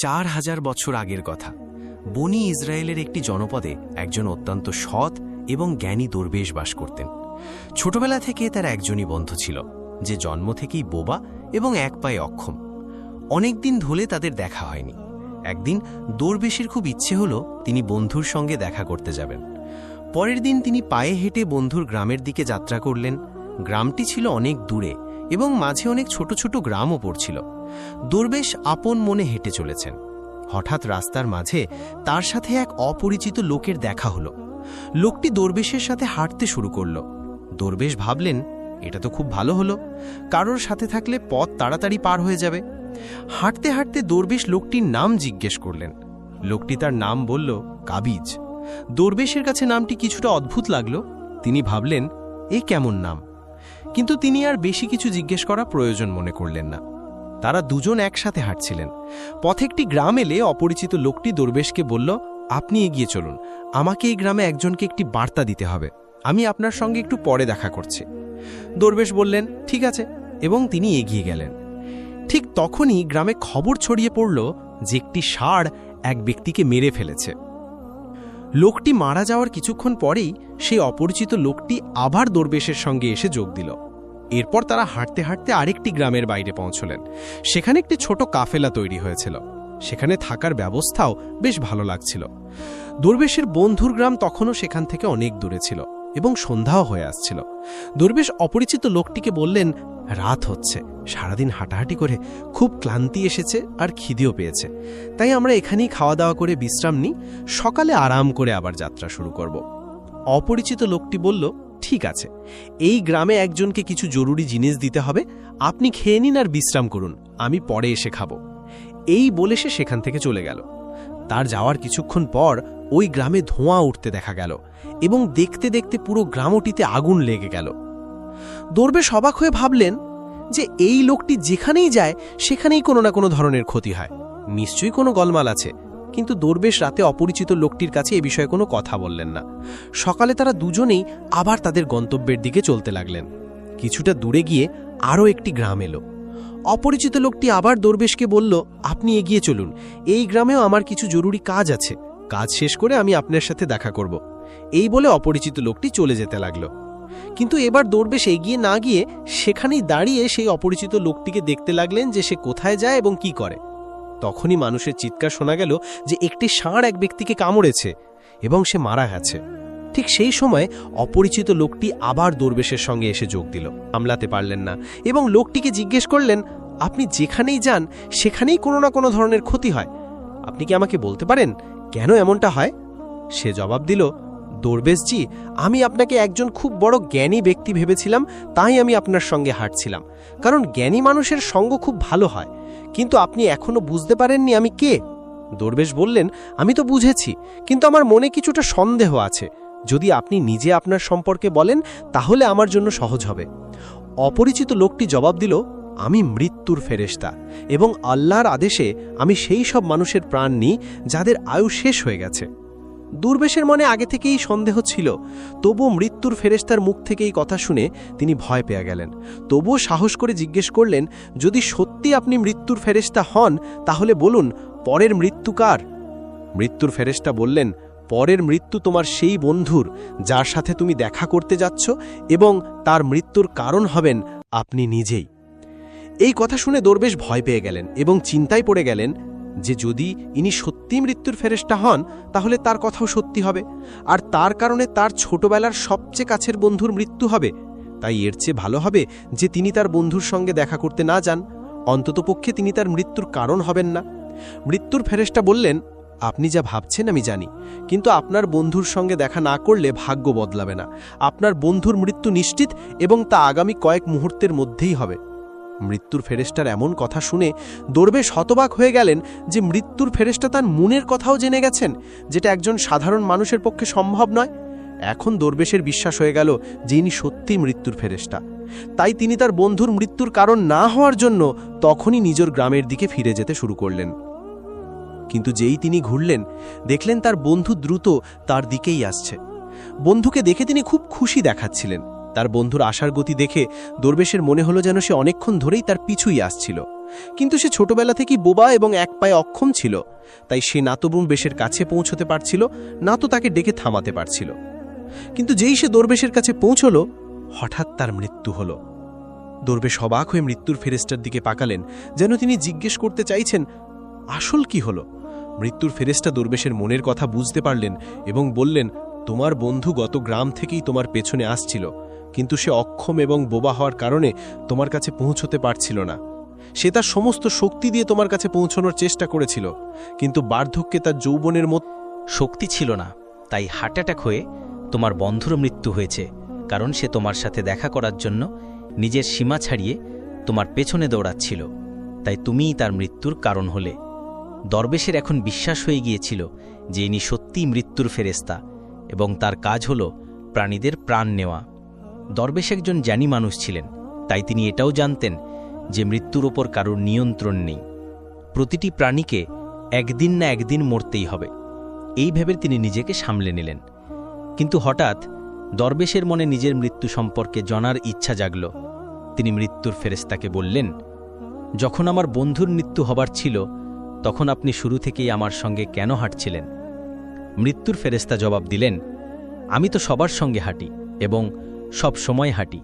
4000 বছর আগের কথা। বনি ইসরায়েলের একটি জনপদে একজন অত্যন্ত সৎ এবং জ্ঞানী দরবেশ বাস করতেন। ছোটবেলা থেকে তার একজনই বন্ধু ছিল, যে জন্ম থেকেই বোবা এবং এক পায়ে অক্ষম। অনেকদিন ধরে তাদের দেখা হয়নি। একদিন দরবেশের খুব ইচ্ছে হলো তিনি বন্ধুর সঙ্গে দেখা করতে যাবেন। পরের দিন তিনি পায়ে হেঁটে বন্ধুর গ্রামের দিকে যাত্রা করলেন। গ্রামটি ছিল অনেক দূরে এবং মাঝে অনেক ছোট ছোট গ্রামও পড়ছিল। দরবেশ আপন মনে হেঁটে চলেছেন। হঠাৎ রাস্তার মাঝে তার সাথে এক অপরিচিত লোকের দেখা হলো। লোকটি দরবেশের সাথে হাঁটতে শুরু করল। দরবেশ ভাবলেন, এটা তো খুব ভালো হলো, কারোর সাথে থাকলে পথ তাড়াতাড়ি পার হয়ে যাবে। হাঁটতে হাঁটতে দরবেশ লোকটির নাম জিজ্ঞেস করলেন। লোকটি তার নাম বলল, কাবিজ। দরবেশের কাছে নামটি কিছুটা অদ্ভুত লাগলো। তিনি ভাবলেন, এই কেমন নাম? কিন্তু তিনি আর বেশি কিছু জিজ্ঞেস করা প্রয়োজন মনে করলেন না। তারা দুজন একসাথে হাঁটছিলেন। পথে একটি গ্রাম এলে অপরিচিত লোকটি দরবেশকে বলল, আপনি এগিয়ে চলুন, আমাকে এই গ্রামে একজনকে একটি বার্তা দিতে হবে। আমি আপনার সঙ্গে একটু পরে দেখা করছি। দরবেশ বললেন, ঠিক আছে, এবং তিনি এগিয়ে গেলেন। ঠিক তখনই গ্রামে খবর ছড়িয়ে পড়ল যে একটি ষাঁড় এক ব্যক্তিকে মেরে ফেলেছে। লোকটি মারা যাওয়ার কিছুক্ষণ পরেই সেই অপরিচিত লোকটি আবার দরবেশের সঙ্গে এসে যোগ দিল। এরপর তারা হাঁটতে হাঁটতে আরেকটি গ্রামের বাইরে পৌঁছলেন। সেখানে একটি ছোট কাফেলা তৈরি হয়েছিল। সেখানে থাকার ব্যবস্থাও বেশ ভালো লাগছিল। দরবেশের বন্ধুর গ্রাম তখনও সেখান থেকে অনেক দূরে ছিল এবং সন্ধ্যাও হয়ে আসছিল। দরবেশ অপরিচিত লোকটিকে বললেন, রাত হচ্ছে, সারাদিন হাঁটাহাঁটি করে খুব ক্লান্তি এসেছে আর খিদেও পেয়েছে, তাই আমরা এখানেই খাওয়া দাওয়া করে বিশ্রাম নিই, সকালে আরাম করে আবার যাত্রা শুরু করব। অপরিচিত লোকটি বলল, ঠিক আছে, এই গ্রামে একজনকে কিছু জরুরি জিনিস দিতে হবে, আপনি খেয়ে নিন আর বিশ্রাম করুন, আমি পরে এসে খাব। এই বলে সে সেখান থেকে চলে গেল। তার যাওয়ার কিছুক্ষণ পর ওই গ্রামে ধোঁয়া উঠতে দেখা গেল এবং দেখতে দেখতে পুরো গ্রামটিতে আগুন লেগে গেল। দরবেশ অবাক হয়ে ভাবলেন যে এই লোকটি যেখানেই যায় সেখানেই কোনো না কোনো ধরনের ক্ষতি হয়, নিশ্চয়ই কোনো গোলমাল আছে। কিন্তু দরবেশ রাতে অপরিচিত লোকটির কাছে এ বিষয়ে কোনো কথা বললেন না। সকালে তারা দুজনেই আবার তাদের গন্তব্যের দিকে চলতে লাগলেন। কিছুটা দূরে গিয়ে আরও একটি গ্রাম এলো। অপরিচিত লোকটি আবার দরবেশকে বলল, আপনি এগিয়ে চলুন, এই গ্রামেও আমার কিছু জরুরি কাজ আছে, কাজ শেষ করে আমি আপনার সাথে দেখা করব। এই বলে অপরিচিত লোকটি চলে যেতে লাগল। কিন্তু এবার দরবেশ এগিয়ে না গিয়ে সেখানেই দাঁড়িয়ে সেই অপরিচিত লোকটিকে দেখতে লাগলেন যে সে কোথায় যায় এবং কি করে। তখনই মানুষের চিৎকার শোনা গেল যে একটি ষাঁড় এক ব্যক্তিকে কামড়েছে এবং সে মারা গেছে। ঠিক সেই সময় অপরিচিত লোকটি আবার দরবেশের সঙ্গে এসে যোগ দিল। সামলাতে পারলেন না এবং লোকটিকে জিজ্ঞেস করলেন, আপনি যেখানেই যান সেখানেই কোনো না কোনো ধরনের ক্ষতি হয়, আপনি কি আমাকে বলতে পারেন কেন এমনটা হয়? সে জবাব দিল, দরবেশজি, আমি আপনাকে একজন খুব বড় জ্ঞানী ব্যক্তি ভেবেছিলাম, তাই আমি আপনার সঙ্গে হাঁটছিলাম, কারণ জ্ঞানী মানুষের সঙ্গ খুব ভালো হয়। কিন্তু আপনি এখনো বুঝতে পারেননি আমি কে? দরবেশ বললেন, আমি তো বুঝেছি, কিন্তু আমার মনে কিছুটা সন্দেহ আছে। যদি আপনি নিজে আপনার সম্পর্কে বলেন তাহলে আমার জন্য সহজ হবে। অপরিচিত লোকটি জবাব দিল, আমি মৃত্যুর ফেরেশতা এবং আল্লাহর আদেশে আমি সেই সব মানুষের প্রাণ নিই যাদের আয়ু শেষ হয়ে গেছে। দরবেশের মনে আগে থেকেই সন্দেহ ছিল, তবুও মৃত্যুর ফেরেশতার মুখ থেকে এই কথা শুনে তিনি ভয় পেয়ে গেলেন। তবুও সাহস করে জিজ্ঞেস করলেন, যদি সত্যি আপনি মৃত্যুর ফেরেশতা হন তাহলে বলুন, পরের মৃত্যু কার? মৃত্যুর ফেরেশতা বললেন, পরের মৃত্যু তোমার সেই বন্ধুর যার সাথে তুমি দেখা করতে যাচ্ছ, এবং তার মৃত্যুর কারণ হবেন আপনি নিজেই। এই কথা শুনে দরবেশ ভয় পেয়ে গেলেন এবং চিন্তায় পড়ে গেলেন যে যদি ইনি সত্যি মৃত্যুর ফেরেশতা হন তাহলে তার কথাও সত্যি হবে, আর তার কারণে তার ছোটবেলার সবচেয়ে কাছের বন্ধুর মৃত্যু হবে। তাই এর চেয়ে ভালো হবে যে তিনি তার বন্ধুর সঙ্গে দেখা করতে না যান, অন্ততপক্ষে তিনি তার মৃত্যুর কারণ হবেন না। মৃত্যুর ফেরেশতা বললেন, আপনি যা ভাবছেন আমি জানি, কিন্তু আপনার বন্ধুর সঙ্গে দেখা না করলে ভাগ্য বদলাবে না। আপনার বন্ধুর মৃত্যু নিশ্চিত এবং তা আগামী কয়েক মুহূর্তের মধ্যেই হবে। মৃত্যুর ফেরেশতার এমন কথা শুনে দরবেশ হতবাক হয়ে গেলেন যে মৃত্যুর ফেরেশতা তার মনের কথাও জেনে গেছেন, যেটা একজন সাধারণ মানুষের পক্ষে সম্ভব নয়। এখন দরবেশের বিশ্বাস হয়ে গেল যে ইনি সত্যিই মৃত্যুর ফেরেশতা। তাই তিনি তার বন্ধুর মৃত্যুর কারণ না হওয়ার জন্য তখনই নিজের গ্রামের দিকে ফিরে যেতে শুরু করলেন। কিন্তু যেই তিনি ঘুরলেন, দেখলেন তার বন্ধু দ্রুত তার দিকেই আসছে। বন্ধুকে দেখে তিনি খুব খুশি দেখাচ্ছিলেন। তার বন্ধুর আসার গতি দেখে দরবেশের মনে হলো যেন সে অনেকক্ষণ ধরেই তার পিছুই আসছিল। কিন্তু সে ছোটবেলা থেকেই বোবা এবং এক পায়ে অক্ষম ছিল, তাই সে না তো দরবেশের কাছে পৌঁছতে পারছিল, না তো তাকে ডেকে থামাতে পারছিল। কিন্তু যেই সে দরবেশের কাছে পৌঁছল, হঠাৎ তার মৃত্যু হল। দরবেশ অবাক হয়ে মৃত্যুর ফেরেশতার দিকে পাকালেন, যেন তিনি জিজ্ঞেস করতে চাইছেন, আসল কি হলো? মৃত্যুর ফেরেশতা দরবেশের মনের কথা বুঝতে পারলেন এবং বললেন, তোমার বন্ধু গত গ্রাম থেকেই তোমার পেছনে আসছিল, কিন্তু সে অক্ষম এবং বোবা হওয়ার কারণে তোমার কাছে পৌঁছতে পারছিল না। সে তার সমস্ত শক্তি দিয়ে তোমার কাছে পৌঁছানোর চেষ্টা করেছিল, কিন্তু বার্ধক্যে তার যৌবনের মতো শক্তি ছিল না, তাই হার্ট অ্যাটাক হয়ে তোমার বন্ধুর মৃত্যু হয়েছে, কারণ সে তোমার সাথে দেখা করার জন্য নিজের সীমা ছাড়িয়ে তোমার পেছনে দৌড়াচ্ছিল, তাই তুমিই তার মৃত্যুর কারণ হলে। দরবেশের এখন বিশ্বাস হয়ে গিয়েছিল যে ইনি সত্যিই মৃত্যুর ফেরেশতা এবং তার কাজ হল প্রাণীদের প্রাণ নেওয়া। দরবেশ একজন জ্ঞানী মানুষ ছিলেন, তাই তিনি এটাও জানতেন যে মৃত্যুর ওপর কারোর নিয়ন্ত্রণ নেই। প্রতিটি প্রাণীকে একদিন না একদিন মরতেই হবে, এই ভেবে তিনি নিজেকে সামলে নিলেন। কিন্তু হঠাৎ দরবেশের মনে নিজের মৃত্যু সম্পর্কে জানার ইচ্ছা জাগল। তিনি মৃত্যুর ফেরেশতাকে বললেন, যখন আমার বন্ধুর মৃত্যু হবার ছিল, তখন আপনি শুরু থেকেই আমার সঙ্গে কেন হাঁটছিলেন? মৃত্যুর ফেরেশতা জবাব দিলেন, আমি তো সবার সঙ্গে হাঁটি এবং সব সময় হাঁটি,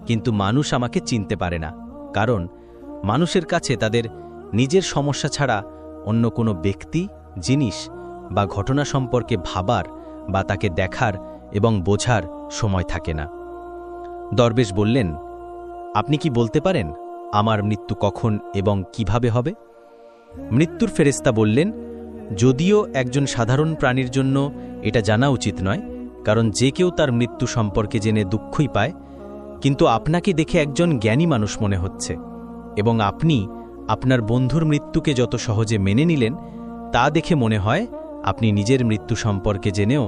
কিন্তু মানুষ আমাকে চিনতে পারে না, কারণ মানুষের কাছে তাদের নিজের সমস্যা ছাড়া অন্য কোনো ব্যক্তি, জিনিস বা ঘটনা সম্পর্কে ভাবার বা তাকে দেখার এবং বোঝার সময় থাকে না। দরবেশ বললেন, আপনি কি বলতে পারেন আমার মৃত্যু কখন এবং কিভাবে হবে? মৃত্যুর ফেরেশতা বললেন, যদিও একজন সাধারণ প্রাণীর জন্য এটা জানা উচিত নয়, কারণ যে কেউ তার মৃত্যু সম্পর্কে জেনে দুঃখই পায়, কিন্তু আপনাকে দেখে একজন জ্ঞানী মানুষ মনে হচ্ছে এবং আপনি আপনার বন্ধুর মৃত্যুকে যত সহজে মেনে নিলেন, তা দেখে মনে হয় আপনি নিজের মৃত্যু সম্পর্কে জেনেও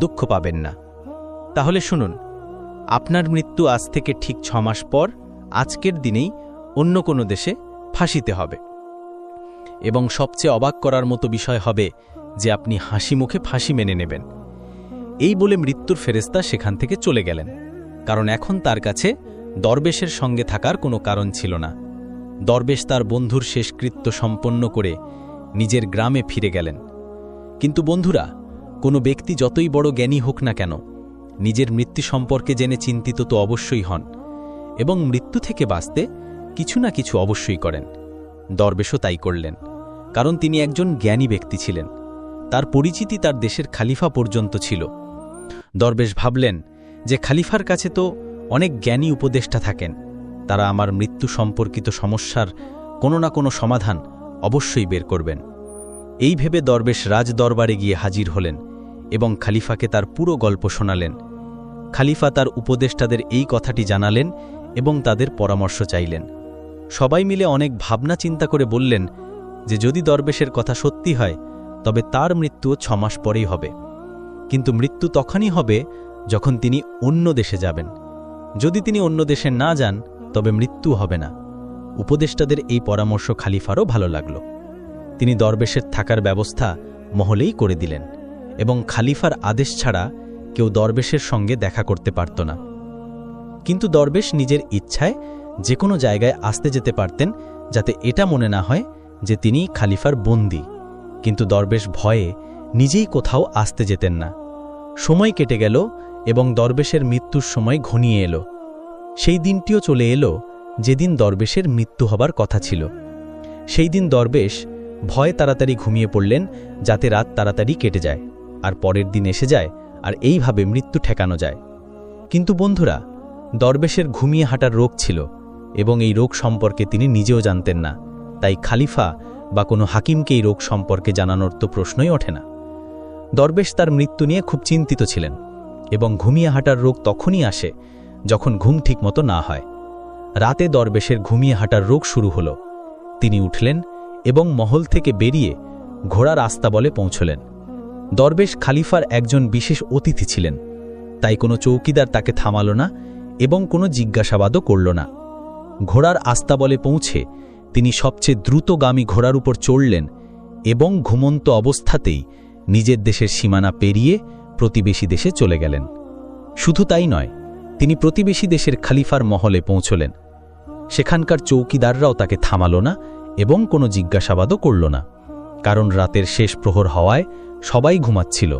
দুঃখ পাবেন না। তাহলে শুনুন, আপনার মৃত্যু আজ থেকে ঠিক 6 মাস পর আজকের দিনেই অন্য কোনো দেশে ফাঁসিতে হবে, এবং সবচেয়ে অবাক করার মতো বিষয় হবে যে আপনি হাসি মুখে ফাঁসি মেনে নেবেন। এই বলে মৃত্যুর ফেরেশতা সেখান থেকে চলে গেলেন, কারণ এখন তার কাছে দরবেশের সঙ্গে থাকার কোনো কারণ ছিল না। দরবেশ তার বন্ধুর শেষকৃত্য সম্পন্ন করে নিজের গ্রামে ফিরে গেলেন। কিন্তু বন্ধুরা, কোনো ব্যক্তি যতই বড় জ্ঞানী হোক না কেন, নিজের মৃত্যু সম্পর্কে জেনে চিন্তিত তো অবশ্যই হন এবং মৃত্যু থেকে বাঁচতে কিছু না কিছু অবশ্যই করেন। দরবেশও তাই করলেন, কারণ তিনি একজন জ্ঞানী ব্যক্তি ছিলেন। তার পরিচিতি তার দেশের খালিফা পর্যন্ত ছিল। দরবেশ ভাবলেন যে খালিফার কাছে তো অনেক জ্ঞানী উপদেষ্টা থাকেন, তারা আমার মৃত্যু সম্পর্কিত সমস্যার কোনো না কোনো সমাধান অবশ্যই বের করবেন। এই ভেবে দরবেশ রাজ দরবারে গিয়ে হাজির হলেন এবং খালিফাকে তার পুরো গল্প শোনালেন। খালিফা তার উপদেষ্টাদের এই কথাটি জানালেন এবং তাদের পরামর্শ চাইলেন। সবাই মিলে অনেক ভাবনা চিন্তা করে বললেন যে যদি দরবেশের কথা সত্যি হয়, তবে তার মৃত্যুও 6 মাস পরেই হবে, কিন্তু মৃত্যু তখনই হবে যখন তিনি অন্য দেশে যাবেন। যদি তিনি অন্য দেশে না যান, তবে মৃত্যু হবে না। উপদেষ্টাদের এই পরামর্শ খালিফারও ভালো লাগল। তিনি দরবেশের থাকার ব্যবস্থা মহলেই করে দিলেন এবং খালিফার আদেশ ছাড়া কেউ দরবেশের সঙ্গে দেখা করতে পারত না। কিন্তু দরবেশ নিজের ইচ্ছায় যে কোনো জায়গায় আসতে যেতে পারতেন, যাতে এটা মনে না হয় যে তিনি খালিফার বন্দী। কিন্তু দরবেশ ভয়ে নিজেই কোথাও আসতে যেতেন না। সময় কেটে গেল এবং দরবেশের মৃত্যুর সময় ঘনিয়ে এলো। সেই দিনটিও চলে এলো যেদিন দরবেশের মৃত্যু হবার কথা ছিল। সেই দিন দরবেশ ভয়ে তাড়াতাড়ি ঘুমিয়ে পড়লেন, যাতে রাত তাড়াতাড়ি কেটে যায় আর পরের দিন এসে যায় আর এইভাবে মৃত্যু ঠেকানো যায়। কিন্তু বন্ধুরা, দরবেশের ঘুমিয়ে হাঁটার রোগ ছিল এবং এই রোগ সম্পর্কে তিনি নিজেও জানতেন না, তাই খালিফা বা কোনো হাকিমকে এই রোগ সম্পর্কে জানানোর তো প্রশ্নই ওঠে না। দরবেশ তার মৃত্যু নিয়ে খুব চিন্তিত ছিলেন এবং ঘুমিয়ে হাঁটার রোগ তখনই আসে যখন ঘুম ঠিকমতো না হয়। রাতে দরবেশের ঘুমিয়ে হাঁটার রোগ শুরু হলো। তিনি উঠলেন এবং মহল থেকে বেরিয়ে ঘোড়ার আস্তাবলে পৌঁছলেন। দরবেশ খালিফার একজন বিশেষ অতিথি ছিলেন, তাই কোনো চৌকিদার তাকে থামালো না এবং কোনো জিজ্ঞাসাবাদও করল না। ঘোড়ার আস্তাবলে পৌঁছে তিনি সবচেয়ে দ্রুতগামী ঘোড়ার উপর চড়লেন এবং ঘুমন্ত অবস্থাতেই নিজের দেশের সীমানা পেরিয়ে প্রতিবেশী দেশে চলে গেলেন। শুধু তাই নয়, তিনি প্রতিবেশী দেশের খলিফার মহলে পৌঁছলেন। সেখানকার চৌকিদাররাও তাকে থামালো না এবং কোনো জিজ্ঞাসাবাদও করল না, কারণ রাতের শেষ প্রহর হওয়ায় সবাই ঘুমাচ্ছিল।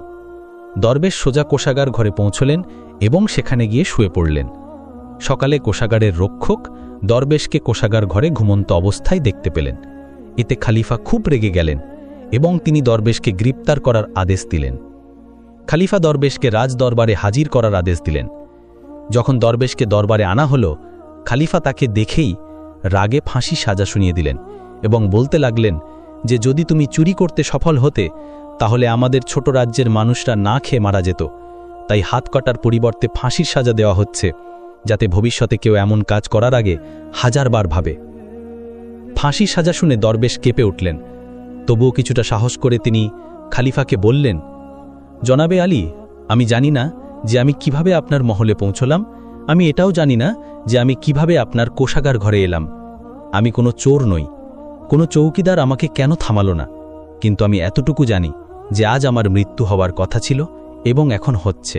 দরবেশ সোজা কোষাগার ঘরে পৌঁছলেন এবং সেখানে গিয়ে শুয়ে পড়লেন। সকালে কোষাগারের রক্ষক দরবেশকে কোষাগার ঘরে ঘুমন্ত অবস্থায় দেখতে পেলেন। এতে খলিফা খুব রেগে গেলেন এবং তিনি দরবেশকে গ্রেপ্তার করার আদেশ দিলেন। খলিফা দরবেশকে রাজদরবারে হাজির করার আদেশ দিলেন। যখন দরবেশকে দরবারে আনা হলো, খলিফা তাকে দেখেই রাগে ফাঁসি সাজা শুনিয়ে দিলেন এবং বলতে লাগলেন যে যদি তুমি চুরি করতে সফল হতে তাহলে আমাদের ছোট রাজ্যের মানুষরা না খেয়ে মারা যেত, তাই হাত কাটার পরিবর্তে ফাঁসির সাজা দেওয়া হচ্ছে, যাতে ভবিষ্যতে কেউ এমন কাজ করার আগে হাজারবার ভাবে। ফাঁসির সাজা শুনে দরবেশ কেঁপে উঠলেন। তবুও কিছুটা সাহস করে তিনি খলিফাকে বললেন, জনাবে আলী, আমি জানি না যে আমি কিভাবে আপনার মহলে পৌঁছলাম, আমি এটাও জানি না যে আমি কিভাবে আপনার কোষাগার ঘরে এলাম। আমি কোনো চোর নই, কোনো চৌকিদার আমাকে কেন থামালো না, কিন্তু আমি এতটুকু জানি যে আজ আমার মৃত্যু হওয়ার কথা ছিল এবং এখন হচ্ছে।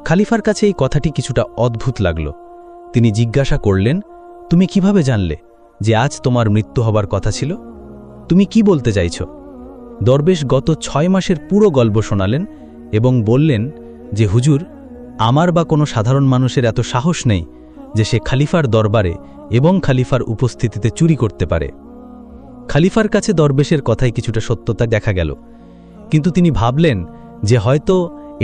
খলিফার কাছে এই কথাটি কিছুটা অদ্ভুত লাগল। তিনি জিজ্ঞাসা করলেন, তুমি কিভাবে জানলে যে আজ তোমার মৃত্যু হবার কথা ছিল? তুমি কি বলতে চাইছ? দরবেশ গত 6 মাসের পুরো গল্প শোনালেন এবং বললেন যে হুজুর, আমার বা কোনো সাধারণ মানুষের এত সাহস নেই যে সে খলিফার দরবারে এবং খলিফার উপস্থিতিতে চুরি করতে পারে। খলিফার কাছে দরবেশের কথায় কিছুটা সত্যতা দেখা গেল, কিন্তু তিনি ভাবলেন যে হয়তো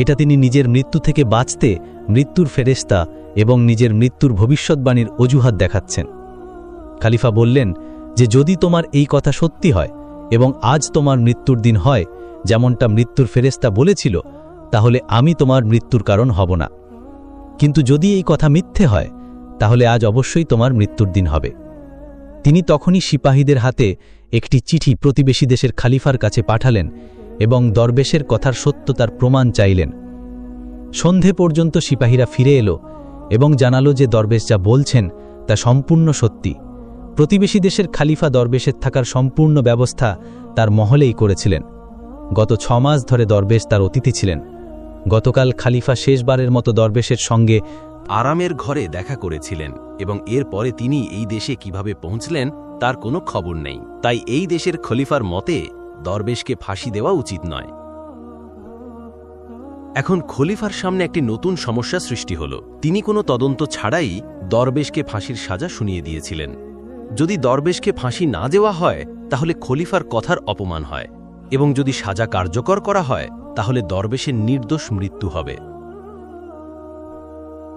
এটা তিনি নিজের মৃত্যু থেকে বাঁচতে মৃত্যুর ফেরেশতা এবং নিজের মৃত্যুর ভবিষ্যৎবাণীর অজুহাত দেখাচ্ছেন। খলিফা বললেন যে যদি তোমার এই কথা সত্যি হয় এবং আজ তোমার মৃত্যুর দিন হয় যেমনটা মৃত্যুর ফেরেশতা বলেছিল, তাহলে আমি তোমার মৃত্যুর কারণ হব না, কিন্তু যদি এই কথা মিথ্যে হয় তাহলে আজ অবশ্যই তোমার মৃত্যুর দিন হবে। তিনি তখনই সিপাহীদের হাতে একটি চিঠি প্রতিবেশী দেশের খলিফার কাছে পাঠালেন এবং দরবেশের কথার সত্যতার প্রমাণ চাইলেন। সন্ধে পর্যন্ত সিপাহীরা ফিরে এলো এবং জানালো যে দরবেশ যা বলছেন তা সম্পূর্ণ সত্যি। প্রতিবেশী দেশের খলিফা দরবেশের থাকার সম্পূর্ণ ব্যবস্থা তার মহলেই করেছিলেন। গত 6 মাস ধরে দরবেশ তার অতিথি ছিলেন। গতকাল খলিফা শেষবারের মতো দরবেশের সঙ্গে আরামের ঘরে দেখা করেছিলেন এবং এরপরে তিনি এই দেশে কিভাবে পৌঁছলেন তার কোনো খবর নেই। তাই এই দেশের খলিফার মতে দরবেশকে ফাঁসি দেওয়া উচিত নয়। এখন খলিফার সামনে একটি নতুন সমস্যা সৃষ্টি হল। তিনি কোনো তদন্ত ছাড়াই দরবেশকে ফাঁসির সাজা শুনিয়ে দিয়েছিলেন। যদি দরবেশকে ফাঁসি না দেওয়া হয় তাহলে খলিফার কথার অপমান হয়, এবং যদি সাজা কার্যকর করা হয় তাহলে দরবেশের নির্দোষ মৃত্যু হবে।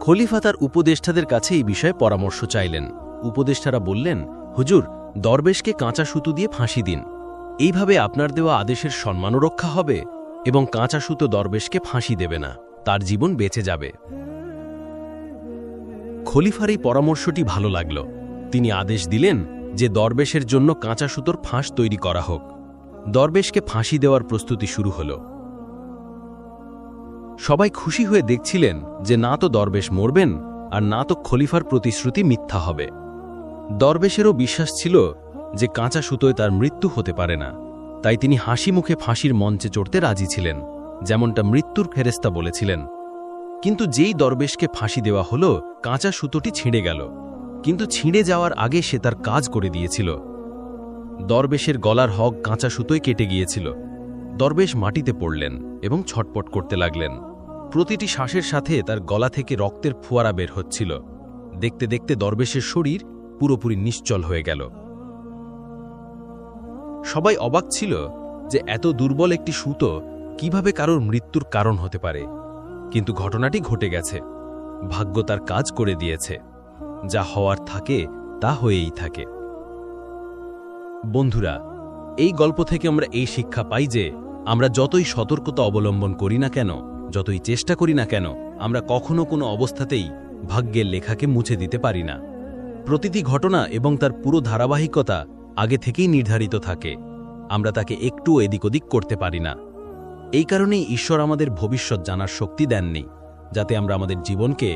খলিফা তার উপদেষ্টাদের কাছে এই বিষয়ে পরামর্শ চাইলেন। উপদেষ্টারা বললেন, হুজুর, দরবেশকে কাঁচা সুতো দিয়ে ফাঁসি দিন। এইভাবে আপনার দেওয়া আদেশের সম্মানও রক্ষা হবে এবং কাঁচা সুতো দরবেশকে ফাঁসি দেবে না, তার জীবন বেঁচে যাবে। খলিফার এই পরামর্শটি ভালো লাগল। তিনি আদেশ দিলেন যে দরবেশের জন্য কাঁচা সুতোর ফাঁস তৈরি করা হোক। দরবেশকে ফাঁসি দেওয়ার প্রস্তুতি শুরু হল। সবাই খুশি হয়ে দেখছিলেন যে না তো দরবেশ মরবেন আর না তো খলিফার প্রতিশ্রুতি মিথ্যা হবে। দরবেশেরও বিশ্বাস ছিল যে কাঁচা সুতোয় তার মৃত্যু হতে পারে না, তাই তিনি হাসি মুখে ফাঁসির মঞ্চে চড়তে রাজি ছিলেন, যেমনটা মৃত্যুর ফেরেশতা বলেছিলেন। কিন্তু যেই দরবেশকে ফাঁসি দেওয়া হলো, কাঁচা সুতোটি ছিঁড়ে গেল, কিন্তু ছিঁড়ে যাওয়ার আগে সে তার কাজ করে দিয়েছিল। দরবেশের গলার হগ কাঁচা সুতোয় কেটে গিয়েছিল। দরবেশ মাটিতে পড়লেন এবং ছটপট করতে লাগলেন। প্রতিটি শ্বাসের সাথে তার গলা থেকে রক্তের ফোয়ারা বের হচ্ছিল। দেখতে দেখতে দরবেশের শরীর পুরোপুরি নিশ্চল হয়ে গেল। সবাই অবাক ছিল যে এত দুর্বল একটি সুতো কিভাবে কারোর মৃত্যুর কারণ হতে পারে, কিন্তু ঘটনাটি ঘটে গেছে। ভাগ্য তার কাজ করে দিয়েছে। যা হওয়ার থাকে তা হয়েই থাকে। বন্ধুরা, এই গল্প থেকে আমরা এই শিক্ষা পাই যে আমরা যতই সতর্কতা অবলম্বন করি না কেন, যতই চেষ্টা করি না কেন, আমরা কখনো কোনো অবস্থাতেই ভাগ্যের লেখাকে মুছে দিতে পারি না। প্রতিটি ঘটনা এবং তার পুরো ধারাবাহিকতা আগে থেকেই নির্ধারিত থাকে। আমরা তাকে একটু এদিক ওদিক করতে পারি না। এই কারণেই ঈশ্বর আমাদের ভবিষ্যৎ জানার শক্তি দেননি, যাতে আমরা আমাদের জীবনকে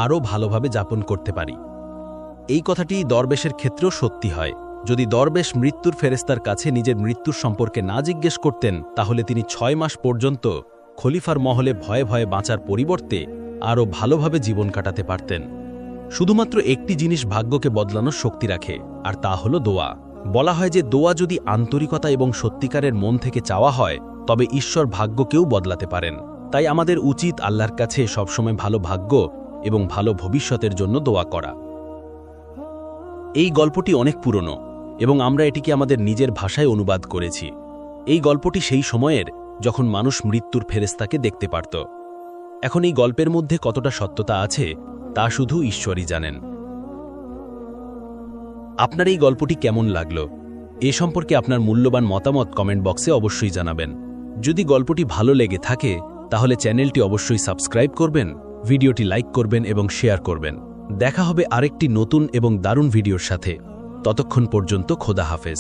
আরও ভালোভাবে যাপন করতে পারি। এই কথাটি দরবেশের ক্ষেত্রেও সত্যি হয়। যদি দরবেশ মৃত্যুর ফেরেশতার কাছে নিজের মৃত্যুর সম্পর্কে না জিজ্ঞেস করতেন, তাহলে তিনি 6 মাস পর্যন্ত খলিফার মহলে ভয়ে ভয়ে বাঁচার পরিবর্তে আরও ভালোভাবে জীবন কাটাতে পারতেন। শুধুমাত্র একটি জিনিস ভাগ্যকে বদলানোর শক্তি রাখে, আর তা হলো দোয়া। বলা হয় যে দোয়া যদি আন্তরিকতা এবং সত্যিকারের মন থেকে চাওয়া হয়, তবে ঈশ্বর ভাগ্যকেও বদলাতে পারেন। তাই আমাদের উচিত আল্লাহর কাছে সবসময় ভালো ভাগ্য এবং ভালো ভবিষ্যতের জন্য দোয়া করা। এই গল্পটি অনেক পুরনো এবং আমরা এটিকে আমাদের নিজের ভাষায় অনুবাদ করেছি। এই গল্পটি সেই সময়ের যখন মানুষ মৃত্যুর ফেরেশতাকে দেখতে পারত। এখন এই গল্পের মধ্যে কতটা সত্যতা আছে তা শুধু ঈশ্বরই জানেন। আপনার এই গল্পটি কেমন লাগলো এ সম্পর্কে আপনার মূল্যবান মতামত কমেন্ট বক্সে অবশ্যই জানাবেন। যদি গল্পটি ভালো লেগে থাকে তাহলে চ্যানেলটি অবশ্যই সাবস্ক্রাইব করবেন, ভিডিওটি লাইক করবেন এবং শেয়ার করবেন। দেখা হবে আরেকটি নতুন এবং দারুণ ভিডিওর সাথে। ততক্ষণ পর্যন্ত খোদা হাফেজ।